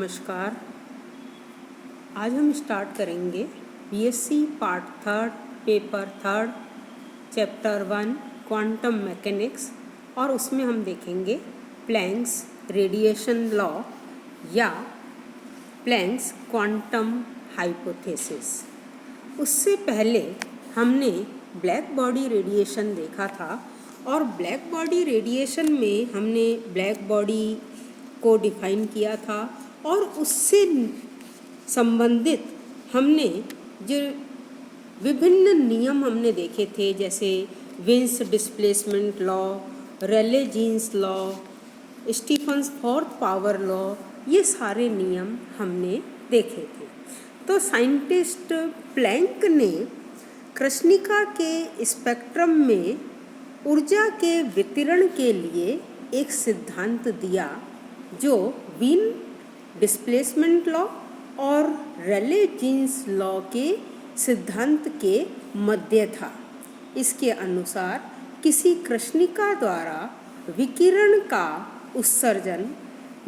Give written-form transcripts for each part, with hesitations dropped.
नमस्कार। आज हम स्टार्ट करेंगे BSc part third paper third chapter 1 quantum mechanics और उसमें हम देखेंगे प्लैंक्स रेडिएशन लॉ या प्लैंक्स क्वांटम हाइपोथेसिस। उससे पहले हमने ब्लैक बॉडी रेडिएशन देखा था और ब्लैक बॉडी रेडिएशन में हमने ब्लैक बॉडी को डिफाइन किया था और उससे संबंधित हमने जो विभिन्न नियम हमने देखे थे, जैसे Wien's displacement law, Rayleigh Jeans law, Stefan's fourth power law, ये सारे नियम हमने देखे थे। तो साइंटिस्ट प्लैंक ने कृष्णिका के स्पेक्ट्रम में ऊर्जा के वितरण के लिए एक सिद्धांत दिया जो विन डिस्प्लेसमेंट लॉ और रेले जीन्स लॉ के सिद्धांत के मध्य था। इसके अनुसार किसी कृष्णिका द्वारा विकिरण का उत्सर्जन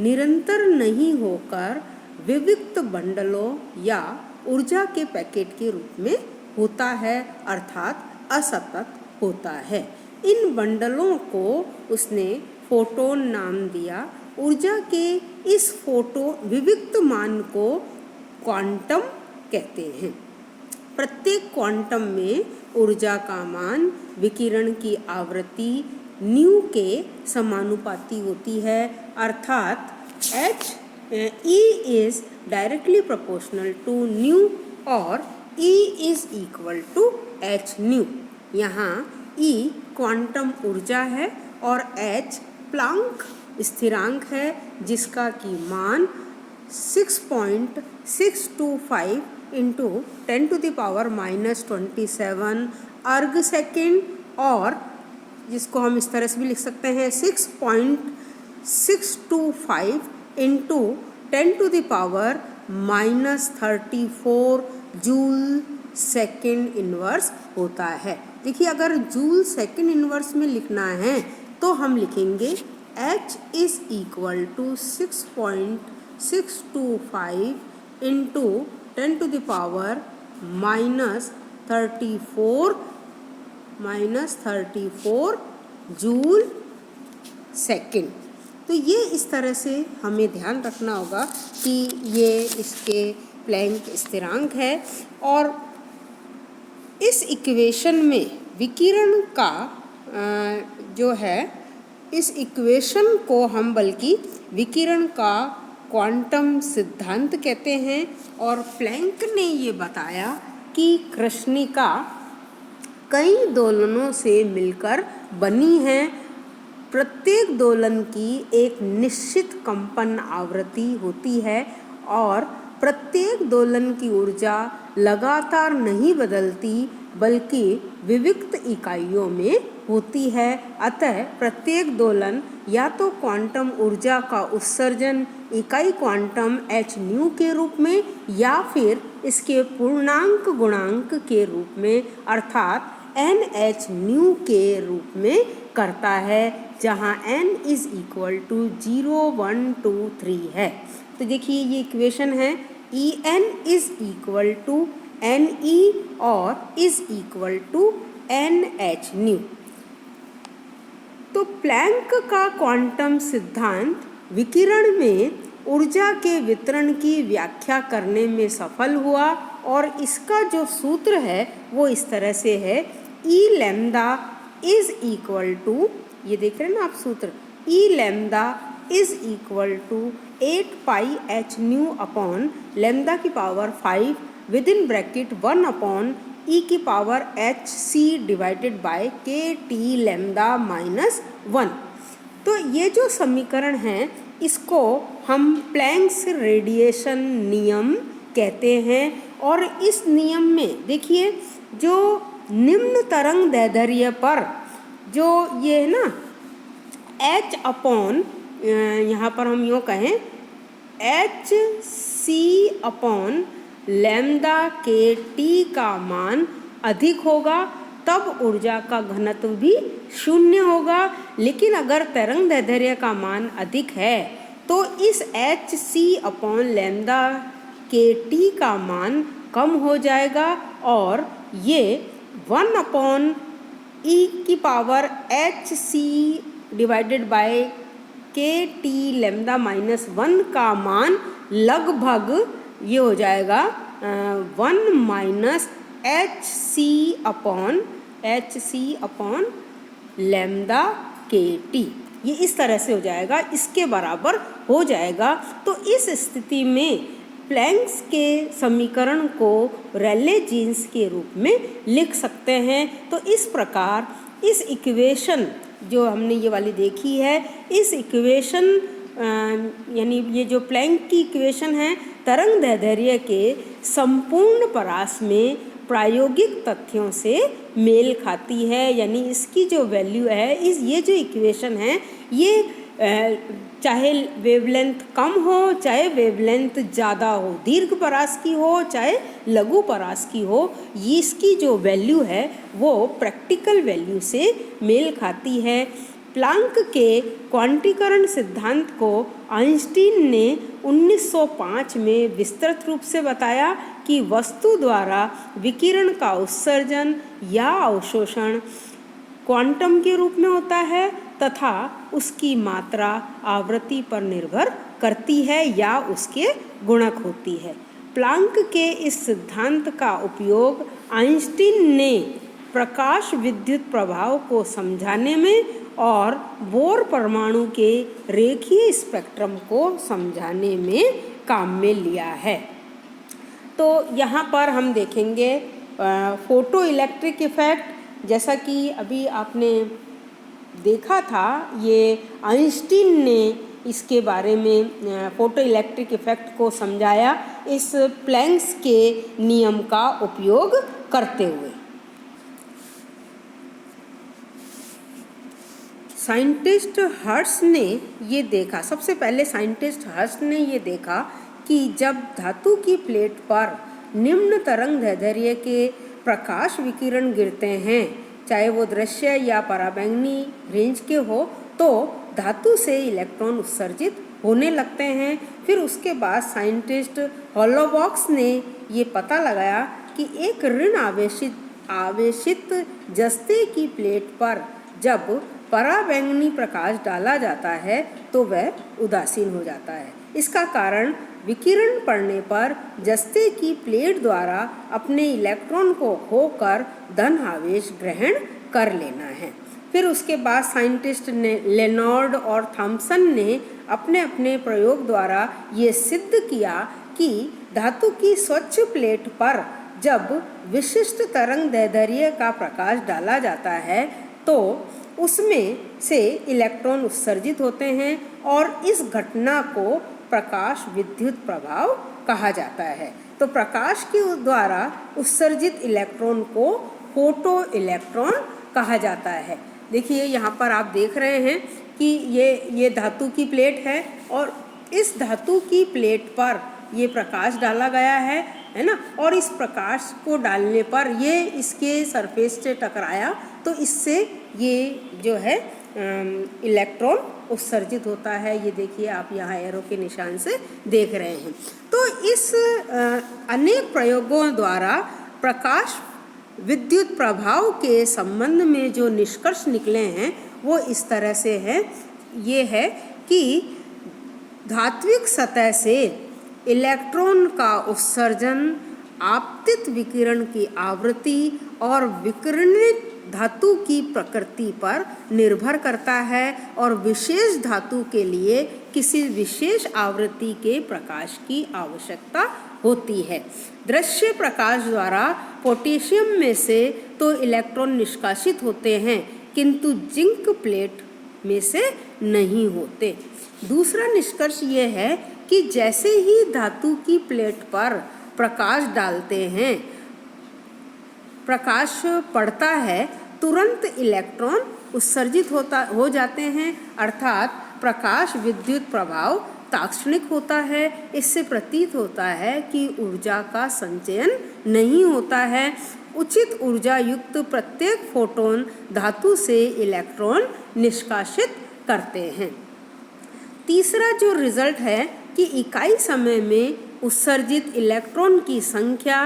निरंतर नहीं होकर विविक्त बंडलों या ऊर्जा के पैकेट के रूप में होता है, अर्थात असतत होता है। इन बंडलों को उसने फोटोन नाम दिया। ऊर्जा के इस विविक्त मान को क्वांटम कहते हैं। प्रत्येक क्वांटम में ऊर्जा का मान विकिरण की आवृत्ति न्यू के समानुपाती होती है, अर्थात E is directly proportional to new और E is equal to h new. यहाँ E क्वांटम ऊर्जा है और h प्लांक स्थिरांक है, जिसका की मान 6.625 इंटू 10⁻⁻27 अर्ग सेकेंड, और जिसको हम इस तरह से भी लिख सकते हैं 6.625 इंटू 10⁻⁻34 जूल सेकेंड इनवर्स होता है। देखिए, अगर जूल सेकेंड इनवर्स में लिखना है तो हम लिखेंगे H is equal to 6.625 into 10⁻⁻34 joule second. तो ये इस तरह से हमें ध्यान रखना होगा कि ये इसके प्लैंक स्थिरांक है और इस इक्वेशन में विकिरण का जो है, इस इक्वेशन को हम बल्कि विकिरण का क्वांटम सिद्धांत कहते हैं। और प्लैंक ने ये बताया कि कृष्णिका कई दोलनों से मिलकर बनी है। प्रत्येक दोलन की एक निश्चित कंपन आवृत्ति होती है और प्रत्येक दोलन की ऊर्जा लगातार नहीं बदलती बल्कि विविक्त इकाइयों में होती है। अतः प्रत्येक दोलन या तो क्वांटम ऊर्जा का उत्सर्जन इकाई क्वांटम h न्यू के रूप में या फिर इसके पूर्णांक गुणांक के रूप में, अर्थात NH न्यू के रूप में करता है, जहाँ n इज इक्वल टू 0, 1, 2, 3 है। तो देखिए, ये इक्वेशन है En is equal to Ne और is equal to NH nu. तो प्लैंक का क्वांटम सिद्धांत विकिरण में ऊर्जा के वितरण की व्याख्या करने में सफल हुआ और इसका जो सूत्र है वो इस तरह से है, E lambda is equal to, ये देख रहे हैं ना आप सूत्र, E lambda is equal to 8 pi h nu upon lambda की power 5 with in bracket 1 upon e की power h c divided by k t lambda minus 1। तो ये जो समीकरण है इसको हम प्लैंक्स रेडिएशन नियम कहते हैं। और इस नियम में देखिए, जो निम्न तरंग दैर्ध्य पर जो ये है ना h अपॉन, यहाँ पर हम यूँ कहें h c अपॉन लैम्डा के t का मान अधिक होगा तब ऊर्जा का घनत्व भी शून्य होगा। लेकिन अगर तरंग दैर्ध्य का मान अधिक है तो इस H C upon lambda K T का मान कम हो जाएगा और ये 1 अपॉन ई की power H C divided by K T lambda minus 1 का मान लगभग ये हो जाएगा 1 minus H C upon lambda K T, ये इस तरह से हो जाएगा, इसके बराबर हो जाएगा। तो इस स्थिति में प्लैंक्स के समीकरण को रेले जीन्स के रूप में लिख सकते हैं। तो इस प्रकार इस इक्वेशन जो हमने ये वाली देखी है, इस इक्वेशन यानी ये जो प्लैंक की इक्वेशन है तरंग दैर्ध्य के संपूर्ण परास में प्रायोगिक तथ्यों से मेल खाती है। यानी इसकी जो वैल्यू है, ये जो इक्वेशन है, ये चाहे वेवलेंथ कम हो चाहे वेवलेंथ ज़्यादा हो, दीर्घ परास की हो चाहे लघु परास की हो, इसकी जो वैल्यू है वो प्रैक्टिकल वैल्यू से मेल खाती है। प्लांक के क्वांटीकरण सिद्धांत को आइंस्टीन ने 1905 में विस्तृत रूप से बताया कि वस्तु द्वारा विकिरण का उत्सर्जन या अवशोषण क्वांटम के रूप में होता है तथा उसकी मात्रा आवृत्ति पर निर्भर करती है या उसके गुणक होती है। प्लांक के इस सिद्धांत का उपयोग आइंस्टीन ने प्रकाश विद्युत प्रभाव को समझाने में और बोर परमाणु के रेखीय स्पेक्ट्रम को समझाने में काम में लिया है। तो यहाँ पर हम देखेंगे फोटो इलेक्ट्रिक इफ़ेक्ट। जैसा कि अभी आपने देखा था, ये आइंस्टीन ने इसके बारे में फोटो इलेक्ट्रिक इफ़ेक्ट को समझाया इस प्लैंक्स के नियम का उपयोग करते हुए। साइंटिस्ट हर्ट्ज ने ये देखा, सबसे पहले साइंटिस्ट हर्ट्ज ने ये देखा कि जब धातु की प्लेट पर निम्न तरंग दैर्ध्य के प्रकाश विकिरण गिरते हैं, चाहे वो दृश्य या पराबैंगनी रेंज के हो, तो धातु से इलेक्ट्रॉन उत्सर्जित होने लगते हैं। फिर उसके बाद साइंटिस्ट हॉलोबॉक्स ने ये पता लगाया कि एक ऋण आवेशित जस्ते की प्लेट पर जब पराबैंगनी प्रकाश डाला जाता है तो वह उदासीन हो जाता है। इसका कारण विकिरण पड़ने पर जस्ते की प्लेट द्वारा अपने इलेक्ट्रॉन को खोकर धन आवेश ग्रहण कर लेना है। फिर उसके बाद साइंटिस्ट लेनॉर्ड और थॉमसन ने अपने अपने प्रयोग द्वारा ये सिद्ध किया कि धातु की स्वच्छ प्लेट पर जब विशिष्ट तरंग दैर्ध्य का प्रकाश डाला जाता है तो उसमें से इलेक्ट्रॉन उत्सर्जित होते हैं और इस घटना को प्रकाश विद्युत प्रभाव कहा जाता है। तो प्रकाश के द्वारा उत्सर्जित इलेक्ट्रॉन को फोटो इलेक्ट्रॉन कहा जाता है। देखिए यहाँ पर आप देख रहे हैं कि ये धातु की प्लेट है और इस धातु की प्लेट पर ये प्रकाश डाला गया है ना, और इस प्रकाश को डालने पर ये इसके सरफेस से टकराया तो इससे ये जो है इलेक्ट्रॉन उत्सर्जित होता है। ये देखिए आप यहाँ एरो के निशान से देख रहे हैं। तो इस अनेक प्रयोगों द्वारा प्रकाश विद्युत प्रभाव के संबंध में जो निष्कर्ष निकले हैं वो इस तरह से है। ये है कि धात्विक सतह से इलेक्ट्रॉन का उत्सर्जन आपतित विकिरण की आवृत्ति और विकिरणित धातु की प्रकृति पर निर्भर करता है और विशेष धातु के लिए किसी विशेष आवृत्ति के प्रकाश की आवश्यकता होती है। दृश्य प्रकाश द्वारा पोटेशियम में से तो इलेक्ट्रॉन निष्कासित होते हैं किंतु जिंक प्लेट में से नहीं होते। दूसरा निष्कर्ष ये है कि जैसे ही धातु की प्लेट पर प्रकाश डालते हैं, प्रकाश पड़ता है, तुरंत इलेक्ट्रॉन उत्सर्जित हो जाते हैं, अर्थात प्रकाश विद्युत प्रभाव तात्क्षणिक होता है। इससे प्रतीत होता है कि ऊर्जा का संचयन नहीं होता है। उचित ऊर्जा युक्त प्रत्येक फोटोन धातु से इलेक्ट्रॉन निष्कासित करते हैं। तीसरा जो रिजल्ट है कि इकाई समय में उत्सर्जित इलेक्ट्रॉन की संख्या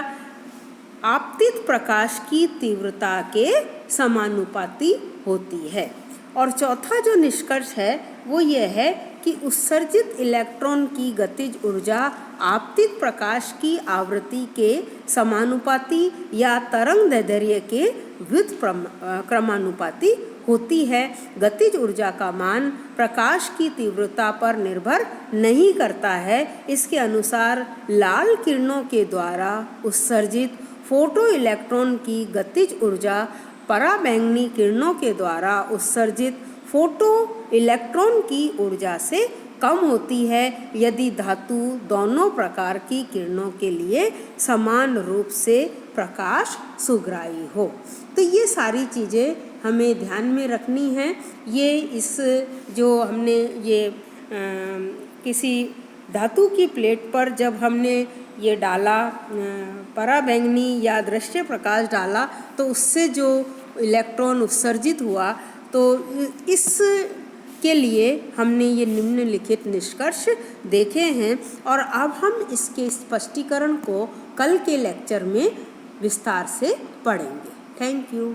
आपतित प्रकाश की तीव्रता के समानुपाती होती है। और चौथा जो निष्कर्ष है वो ये है कि उत्सर्जित इलेक्ट्रॉन की गतिज ऊर्जा आपतित प्रकाश की आवृत्ति के समानुपाती या तरंग दैर्ध्य के व्युत्क्रमानुपाती होती है। गतिज ऊर्जा का मान प्रकाश की तीव्रता पर निर्भर नहीं करता है। इसके अनुसार लाल किरणों के द्वारा उत्सर्जित फोटो इलेक्ट्रॉन की गतिज ऊर्जा पराबैंगनी किरणों के द्वारा उत्सर्जित फोटो इलेक्ट्रॉन की ऊर्जा से कम होती है यदि धातु दोनों प्रकार की किरणों के लिए समान रूप से प्रकाश सुग्राही हो। तो ये सारी चीज़ें हमें ध्यान में रखनी हैं। ये इस जो हमने ये किसी धातु की प्लेट पर जब हमने ये डाला पराबैंगनी या दृश्य प्रकाश डाला तो उससे जो इलेक्ट्रॉन उत्सर्जित हुआ, तो इस के लिए हमने ये निम्नलिखित निष्कर्ष देखे हैं और अब हम इसके स्पष्टीकरण को कल के लेक्चर में विस्तार से पढ़ेंगे। Thank you.